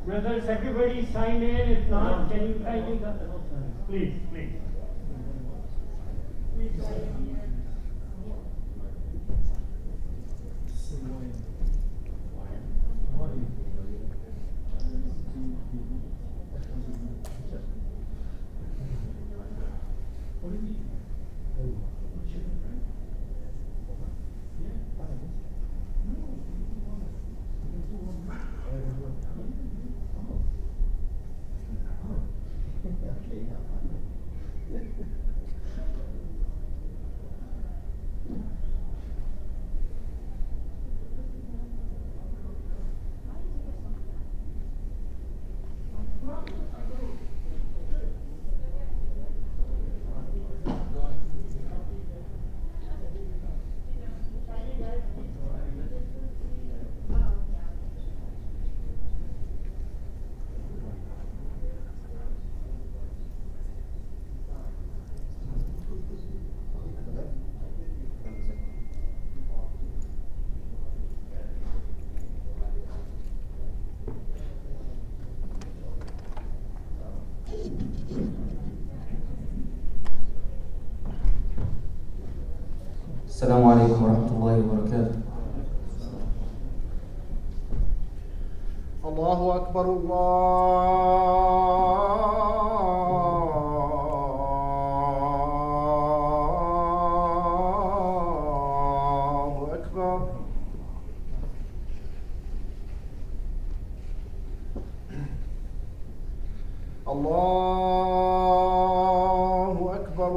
Brothers, everybody sign in. If not, can you kindly come? Please, please. Please sign in. السلام عليكم ورحمة الله وبركاته. الله أكبر الله أكبر. الله أكبر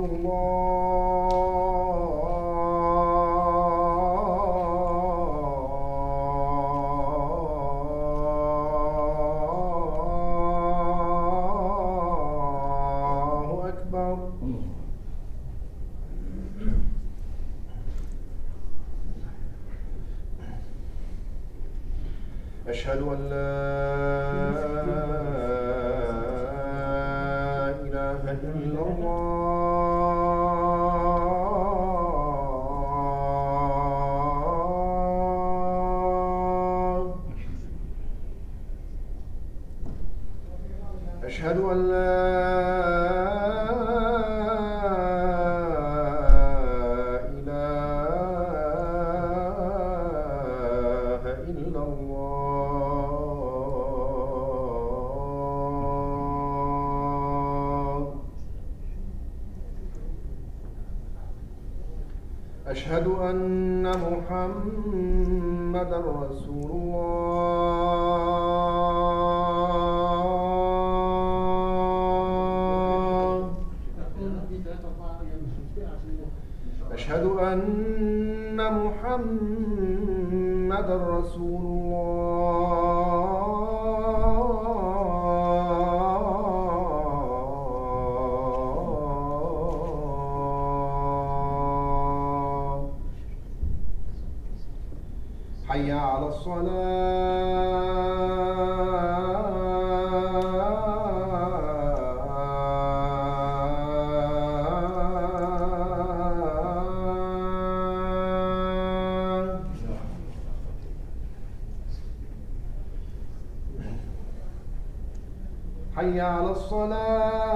أشهد أن لا إله إلا الله. أشهد أن لا إله إلا الله. أشهد أن محمدًا رسول الله. أشهد أن محمدًا رسول الله. حي على الصلاة. حي على الصلاة.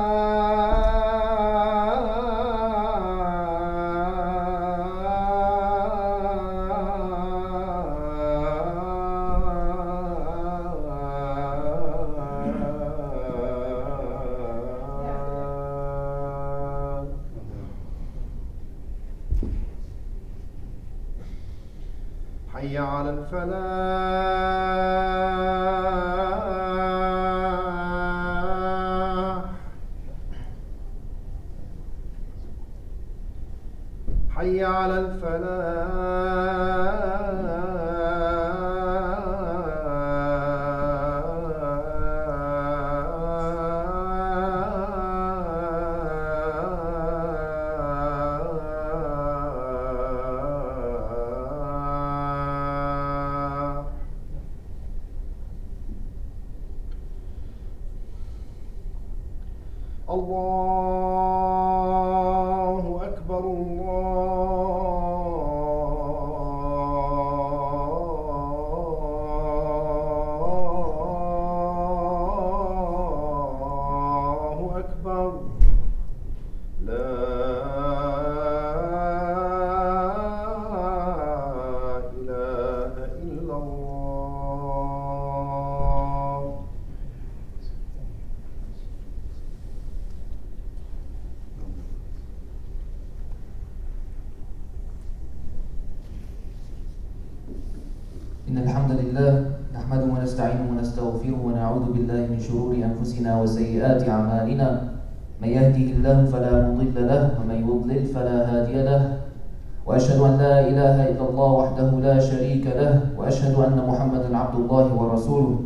حي على الفلاح حي على الفلاح الله أكبر الله أكبر لا إله إلا الله. إن الحمد لله نحمده ونستعينه ونستغفره ونعوذ بالله من شرور أنفسنا وسيئات أعمالنا من يهده الله فلا مضل له ومن يضلل فلا هادي له وأشهد أن لا إله إلا الله وحده لا شريك له وأشهد أن محمدا عبد الله ورسوله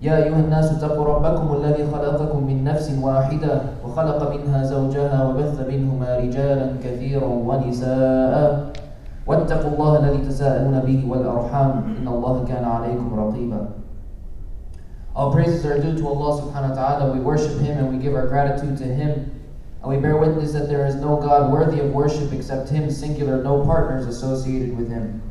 يا أيها الناس اتقوا ربكم الذي خلقكم من نفس واحدة وخلق منها زوجها وبث منهما رجالا كثيرا ونساء واتقوا الله الذي تساءلون به والأرحام إن الله كان عليكم رقيبا. All praises are due to Allah subhanahu wa ta'ala. We worship Him and we give our gratitude to Him. And we bear witness that there is no God worthy of worship except Him, singular, no partners associated with Him.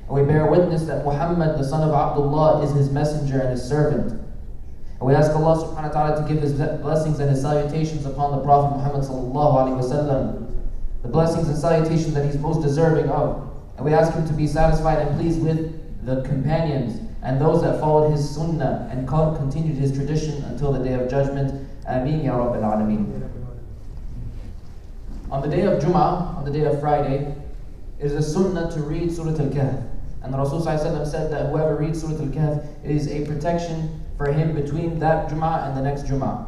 And we bear witness that Muhammad, the son of Abdullah, is His messenger and His servant. And we ask Allah subhanahu wa ta'ala to give His blessings and His salutations upon the Prophet Muhammad sallallahu alaihi wasallam, the blessings and salutations that he's most deserving of. And we ask him to be satisfied and pleased with the companions and those that followed his sunnah and continued his tradition until the day of judgment. Ameen ya Rabbil Alameen. On the day of Jum'ah, on the day of Friday, it is a sunnah to read Surah Al-Kahf. And the Rasul said that whoever reads Surah Al-Kahf is a protection for him between that Jum'ah and the next Jum'ah.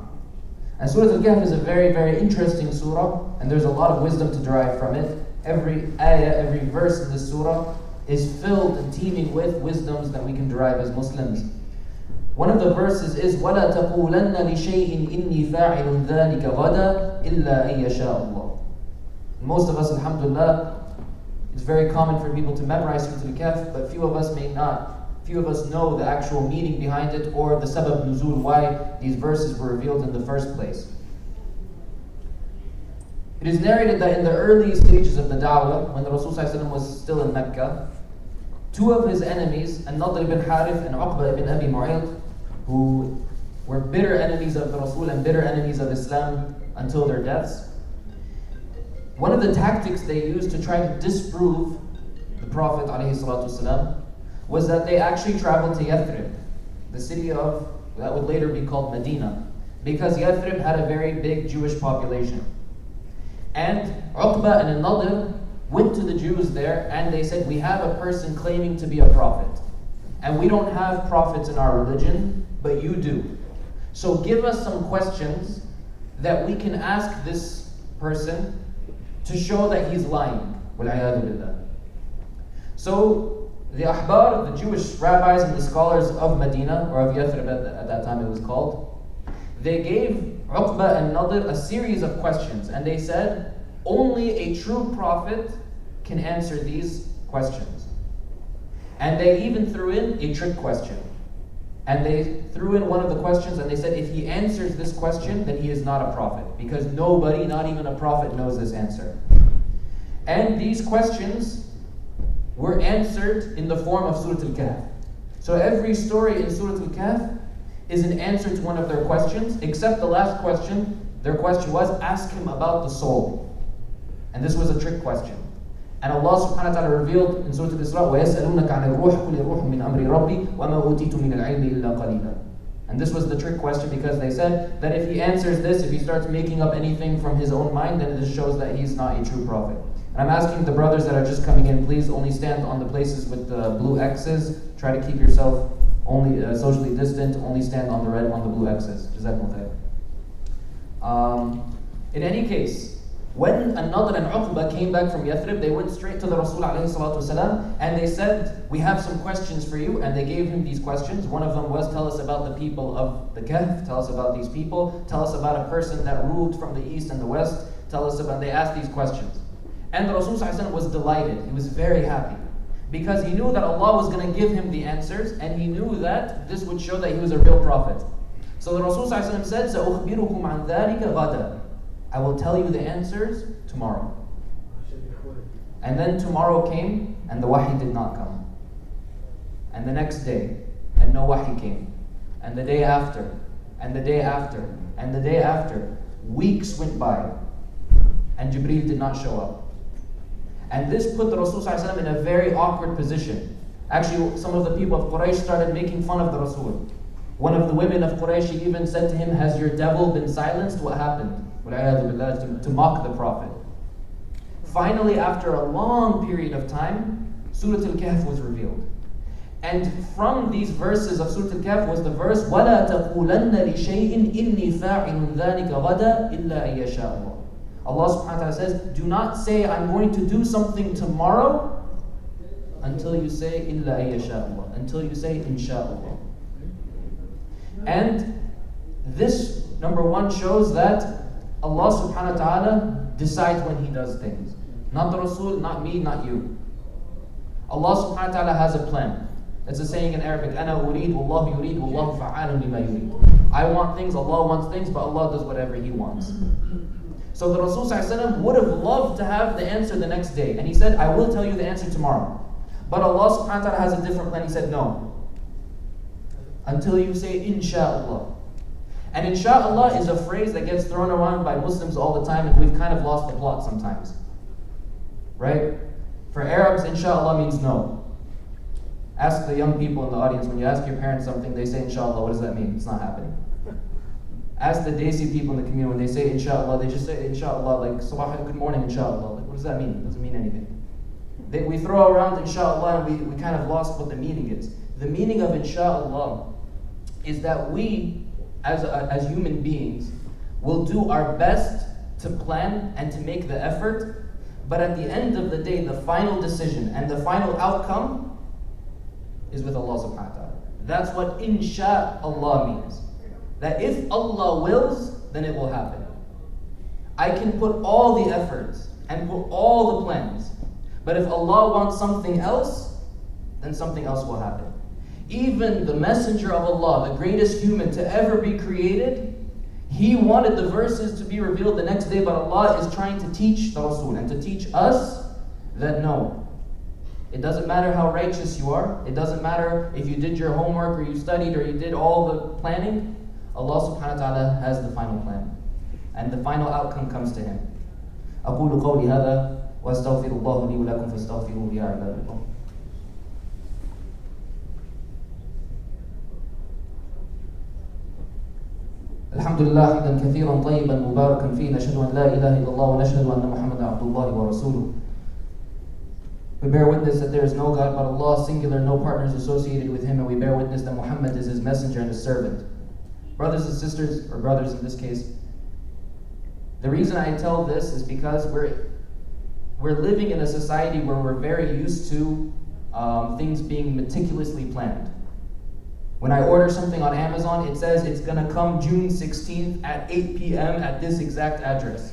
And Surah Al-Kahf is a very, very interesting surah, and there's a lot of wisdom to derive from it. Every ayah, every verse in this surah is filled and teeming with wisdoms that we can derive as Muslims. One of the verses is وَلَا تَقُولَنَّ لِشَيْءٍ إِنِّي فَاعِلٌ ذَلِكَ غَدًا إِلَّا أَن يَشَاءَ اللَّهُ. Most of us, alhamdulillah, it's very common for people to memorize Surah Al-Kahf, but few of us may not. Few of us know the actual meaning behind it or the sabab nuzul, why these verses were revealed in the first place. It is narrated that in the early stages of the da'wah, when the Rasul was still in Mecca, two of his enemies, An-Nadr ibn Harith and Uqba ibn Abi Mu'ayt, who were bitter enemies of the Rasul and bitter enemies of Islam until their deaths, one of the tactics they used to try to disprove the Prophet ﷺ was that they actually traveled to Yathrib, the city of, that would later be called Medina, because Yathrib had a very big Jewish population. And Uqba and An-Nadr went to the Jews there and they said, we have a person claiming to be a prophet. And we don't have prophets in our religion, but you do. So give us some questions that we can ask this person to show that he's lying. So the Ahbar, the Jewish rabbis and the scholars of Medina, or of Yathrib at that time it was called, they gave Uqba and Nadr a series of questions, and they said, only a true prophet can answer these questions. And they even threw in a trick question. And they threw in one of the questions and they said, if he answers this question, then he is not a prophet, because nobody, not even a prophet, knows this answer. And these questions were answered in the form of Surah Al-Kahf. So every story in Surah Al-Kahf is an answer to one of their questions, except the last question. Their question was, ask him about the soul. And this was a trick question. And Allah subhanahu wa ta'ala revealed in Surah Al-Isra, وَيَسْأَلُونَكَ عَنِ الرُّوحِ قُلِ الرُّوحُ مِنْ أَمْرِ رَبِّي وَمَا أُوتِيتُ مِنَ الْعِلْمِ إِلَّا قَلِيلًا. And this was the trick question because they said that if he answers this, if he starts making up anything from his own mind, then this shows that he's not a true prophet. And And I'm asking the brothers that are just coming in, please only stand on the places with the blue X's. Try to keep yourself only socially distant. Only stand on the red, on the blue X's. Jazakumullah khair. In any case, when An-Nadr and Uqba came back from Yathrib, they went straight to the Rasul ﷺ and they said, we have some questions for you. And they gave him these questions. One of them was, tell us about the people of the Kahf. Tell us about these people. Tell us about a person that ruled from the east and the west. Tell us about, they asked these questions. And the Rasul ﷺ was delighted. He was very happy. Because he knew that Allah was going to give him the answers. And he knew that this would show that he was a real prophet. So the Rasul ﷺ said, سَأُخْبِرُكُمْ عَنْ ذَلِكَ غَدًا. I will tell you the answers tomorrow. And then tomorrow came, and the wahi did not come. And the next day, and no wahi came. And the day after, and the day after, and the day after. Weeks went by, and Jibreel did not show up. And this put the Rasul ﷺ in a very awkward position. Actually, some of the people of Quraysh started making fun of the Rasul. One of the women of Quraysh even said to him, has your devil been silenced? What happened? To mock the Prophet. Finally, after a long period of time, Surah Al-Kahf was revealed. And from these verses of Surah Al-Kahf was the verse, وَلَا تَقُولَنَّ لِشَيْءٍ إِنِّي فَاعِلٌ ذَلِكَ غَدًا إِلَّا أَن يَشَاءَ اللَّهُ. Allah subhanahu wa ta'ala says, do not say, I'm going to do something tomorrow, until you say, إِلَّا أَن يَشَاءَ اللَّهُ. Until you say, InshaAllah. And this, number one, shows that Allah subhanahu wa ta'ala decides when He does things. Not the Rasul, not me, not you. Allah subhanahu wa ta'ala has a plan. It's a saying in Arabic, أَنَا أُرِيد وَاللَّهُ يُرِيد وَاللَّهُ فَعَالٌ لِمَا يُرِيد. I want things, Allah wants things, but Allah does whatever He wants. So the Rasul ﷺ would have loved to have the answer the next day. And he said, I will tell you the answer tomorrow. But Allah subhanahu wa ta'ala has a different plan. He said, no. Until you say, InshaAllah. And InshaAllah is a phrase that gets thrown around by Muslims all the time, and we've kind of lost the plot sometimes. Right? For Arabs, InshaAllah means no. Ask the young people in the audience, when you ask your parents something, they say InshaAllah, what does that mean? It's not happening. Ask the Desi people in the community, when they say InshaAllah, they just say InshaAllah, like Sabah, good morning, InshaAllah. Like, what does that mean? It doesn't mean anything. We throw around InshaAllah and we kind of lost what the meaning is. The meaning of InshaAllah is that we, as human beings, will do our best to plan and to make the effort, but at the end of the day, the final decision and the final outcome is with Allah subhanahu wa ta'ala. That's what InshaAllah means. That if Allah wills, then it will happen. I can put all the efforts and put all the plans, but if Allah wants something else, then something else will happen. Even the messenger of Allah, the greatest human to ever be created, he wanted the verses to be revealed the next day, but Allah is trying to teach the Rasul and to teach us that no, it doesn't matter how righteous you are, it doesn't matter if you did your homework or you studied or you did all the planning, Allah subhanahu wa ta'ala has the final plan. And the final outcome comes to Him. أقول قولي هذا وأستغفر الله لي ولكم فاستغفروه يا عباد الله. الحمد لله حمدا كثيرا طيبا مباركا فيه نشهد أن لا إله إلا الله ونشهد أن محمدا عبد الله ورسوله. We bear witness that there is no God but Allah, singular, no partners associated with Him, and we bear witness that Muhammad is His messenger and His servant. Brothers and sisters, or brothers in this case, the reason I tell this is because we're living in a society where we're very used to things being meticulously planned. When I order something on Amazon, it says it's going to come June 16th at 8 p.m. at this exact address.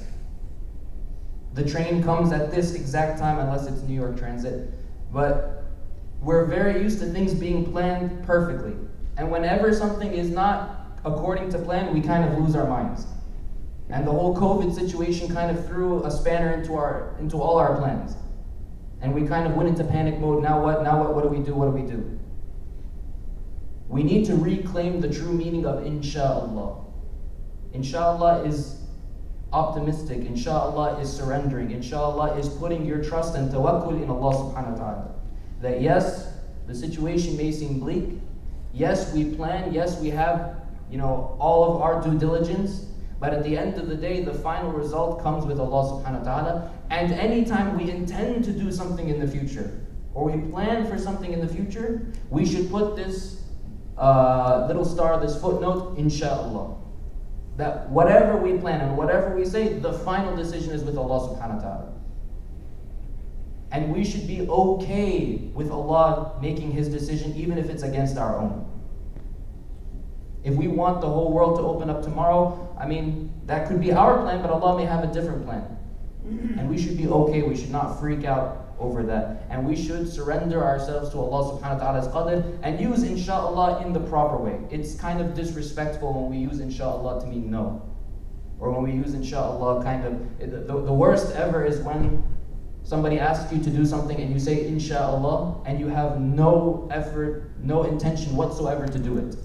The train comes at this exact time, unless it's New York Transit. But we're very used to things being planned perfectly. And whenever something is not according to plan, we kind of lose our minds. And the whole COVID situation kind of threw a spanner into all our plans. And we kind of went into panic mode. Now what? What do we do? What do we do? We need to reclaim the true meaning of InshaAllah. InshaAllah is optimistic. InshaAllah is surrendering. InshaAllah is putting your trust and tawakkul in Allah subhanahu wa ta'ala. That yes, the situation may seem bleak. Yes, we plan. Yes, we have all of our due diligence. But at the end of the day, the final result comes with Allah subhanahu wa ta'ala. And anytime we intend to do something in the future, or we plan for something in the future, we should put this little star, this footnote, inshallah. That whatever we plan and whatever we say, the final decision is with Allah subhanahu wa ta'ala. And we should be okay with Allah making His decision even if it's against our own. If we want the whole world to open up tomorrow, that could be our plan, but Allah may have a different plan. And we should be okay, we should not freak out over that. And we should surrender ourselves to Allah subhanahu wa ta'ala's qadr and use inshallah in the proper way. It's kind of disrespectful when we use inshallah to mean no. Or when we use inshallah the worst ever is when somebody asks you to do something and you say inshallah and you have no effort, no intention whatsoever to do it.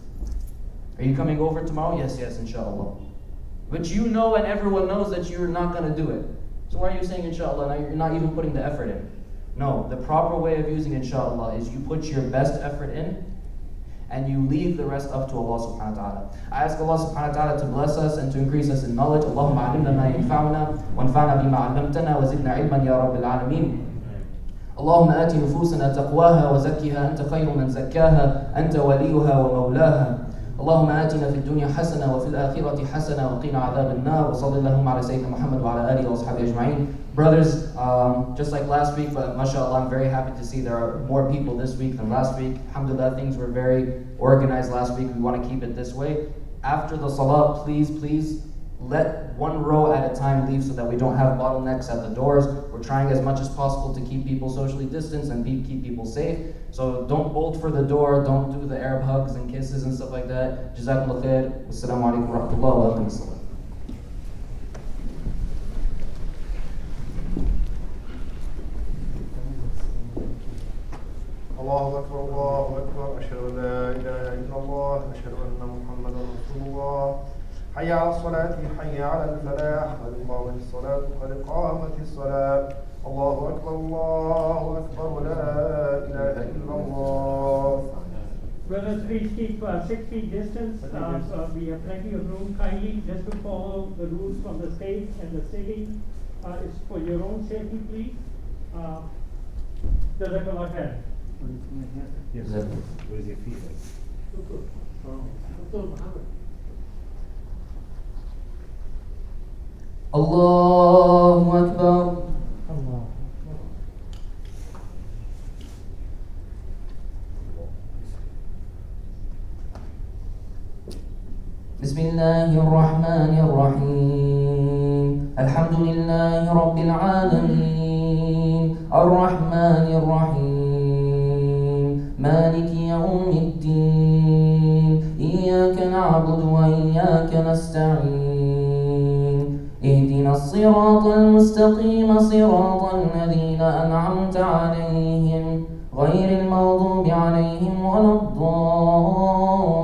Are you coming over tomorrow? Yes, inshallah. But you know and everyone knows that you're not going to do it. So why are you saying inshallah? Now you're not even putting the effort in. No, the proper way of using inshallah is you put your best effort in and you leave the rest up to Allah subhanahu wa ta'ala. I ask Allah subhanahu wa ta'ala to bless us and to increase us in knowledge. Allahumma alimna ma yanfa'una wanfa'na bima 'allamtana wa zidna ilman ya rabbil alameen. اللهم آت نفوسنا تقواها وزكها أنت خير من زكاها أنت وليها ومولاها اللهم آتنا في الدنيا حسنة وفي الآخرة حسنة وقنا عذاب النار وصلى اللهم على سيدنا محمد وعلى آله وصحبه أجمعين. Brothers, just like last week, but mashallah, I'm very happy to see there are more people this week than last week. Alhamdulillah, things were very organized last week. We want to keep it this way. After the salah, please let one row at a time leave so that we don't have bottlenecks at the doors. We're trying as much as possible to keep people socially distanced and keep people safe. So don't bolt for the door, don't do the Arab hugs and kisses and stuff like that. Jazakumullah khair. Wassalamu alaikum wa rahmatullah wa barakatuh. الله أكبر الله أكبر أشهد أن لا إله إلا الله أشهد أن محمدا رسول الله حي على الصلاة حي على الفلاح قد قامت الصلاة قد قامت الصلاة الله أكبر ولا إله إلا الله. Brothers, please keep 6 feet distance. We have plenty of room. Kindly just to follow the rules from the state and the city. It's for your own safety, please. Jazakallah khair. Yes. What is your feet like? Allahu Akbar. Bismillahir Rahmanir Rahim. Alhamdulillahi Rabbil Alamin. Ar-Rahmanir Rahim. مالك يوم الدين إياك نعبد وإياك نستعين اهدنا الصراط المستقيم صراط الذين أنعمت عليهم غير المغضوب عليهم ولا الضالين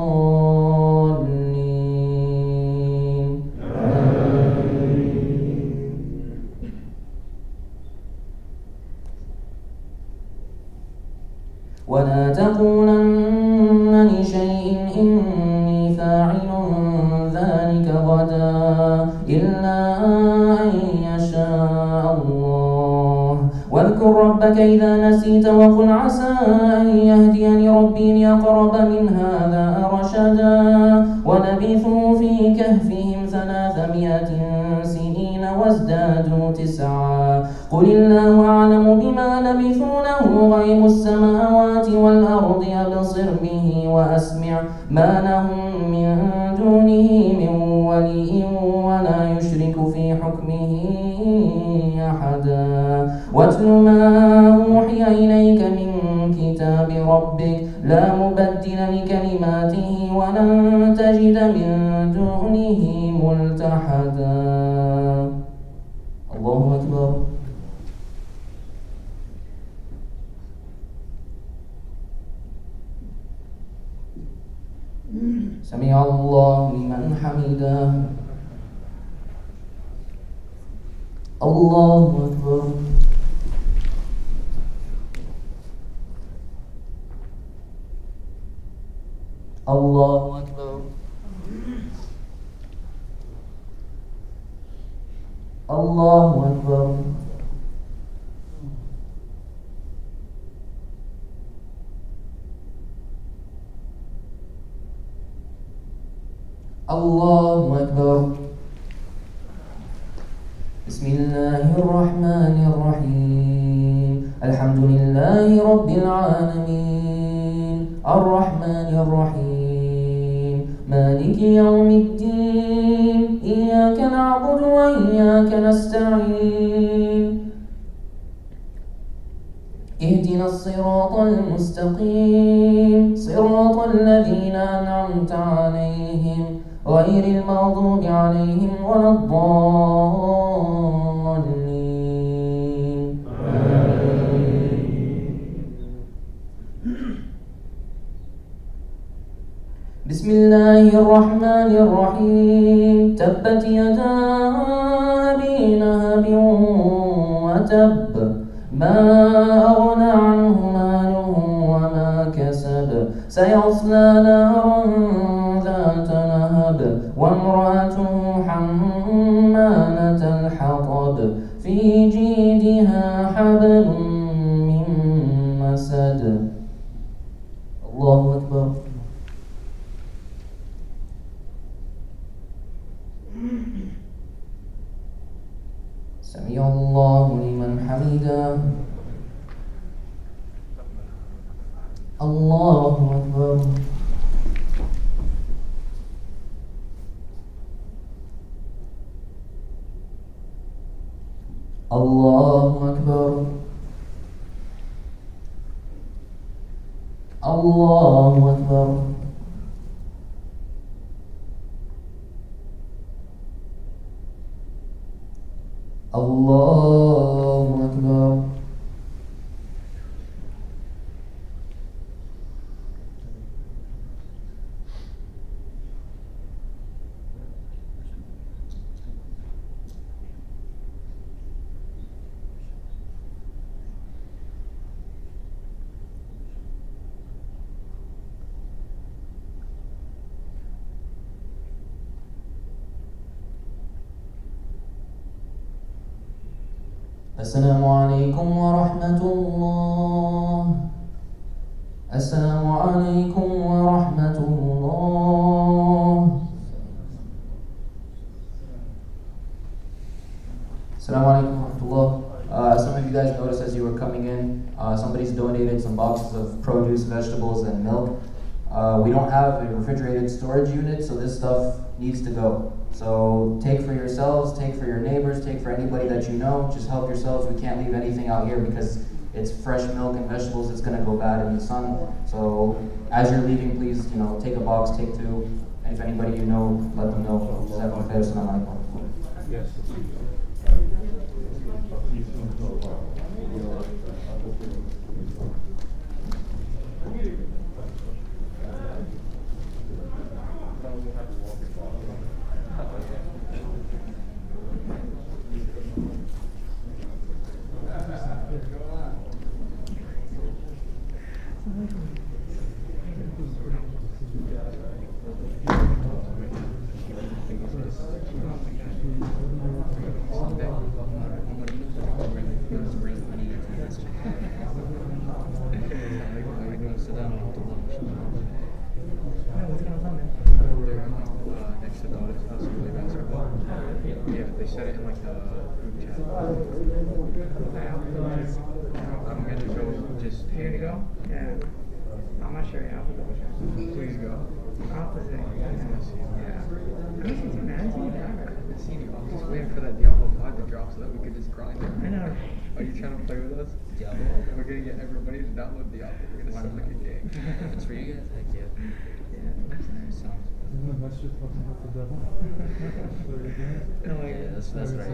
ولا تقولن لشيء إني فاعل ذلك غدا إلا أن يشاء الله واذكر ربك إذا نسيت وقل عسى أن يهديني ربي لأقرب من هذا رشدا ولبثوا في كهفهم 300 سنين وازدادوا 9 قل الله أعلم بما لبثوا له غيب السماوات والأرض أبصر به وأسمع ما لهم من دونه من ولي ولا يشرك في حكمه أحدا واتل ما أوحي إليك من كتاب ربك لا مبدل لكلماته ولن تجد من دونه ملتحدا. الله أكبر. سمع الله لمن حمده. الله أكبر. الله أكبر. الله أكبر. الله أكبر. بسم الله الرحمن الرحيم. الحمد لله رب العالمين الرحمن الرحيم مالك يوم الدين إياك نعبد وإياك نستعين اهدنا الصراط المستقيم صراط الذين أنعمت عليهم غير المغضوب عليهم ولا الضالين. بسم الله الرحمن الرحيم تبت يدا أبي لهب وتب ما أغنى عنه ماله وما كسب سيصلى نارا ذات لهب وامرأته حمالة الحطب في جيدها حبل من مسد. الله أكبر. سمع الله لمن حمده. الله أكبر. الله أكبر. الله أكبر. الله أكبر. السلام عليكم ورحمة الله. السلام عليكم ورحمة الله. Assalamu alaikum wa rahmatullah. Some of you guys noticed as you were coming in, somebody's donated some boxes of produce, vegetables, and milk. We don't have a refrigerated storage unit, so this stuff needs to go. So take for yourselves, take for your neighbors, take for anybody that you know. Just help yourselves. We can't leave anything out here because it's fresh milk and vegetables. It's going to go bad in the sun. So as you're leaving, please, take a box, take two. And if anybody you know, let them know. Assalamu alaikum. Yes. Said it in like the group chat. I'm gonna go just. You're gonna go? Yeah. I'm not sure. Yeah, I'll double check. Please go. I'll have to say. I just wanna see. Yeah. I haven't seen you, man. I haven't seen you forever. I haven't seen you. I'm just waiting for that Diablo 5 to drop so that we could just grind it. I know. Are you trying to play with us? Diablo. We're gonna get everybody to download Diablo. We're gonna sell like a game. If it's for you guys, heck yeah. Yeah, that's nice. Sounds. No, like, Yeah, that's right.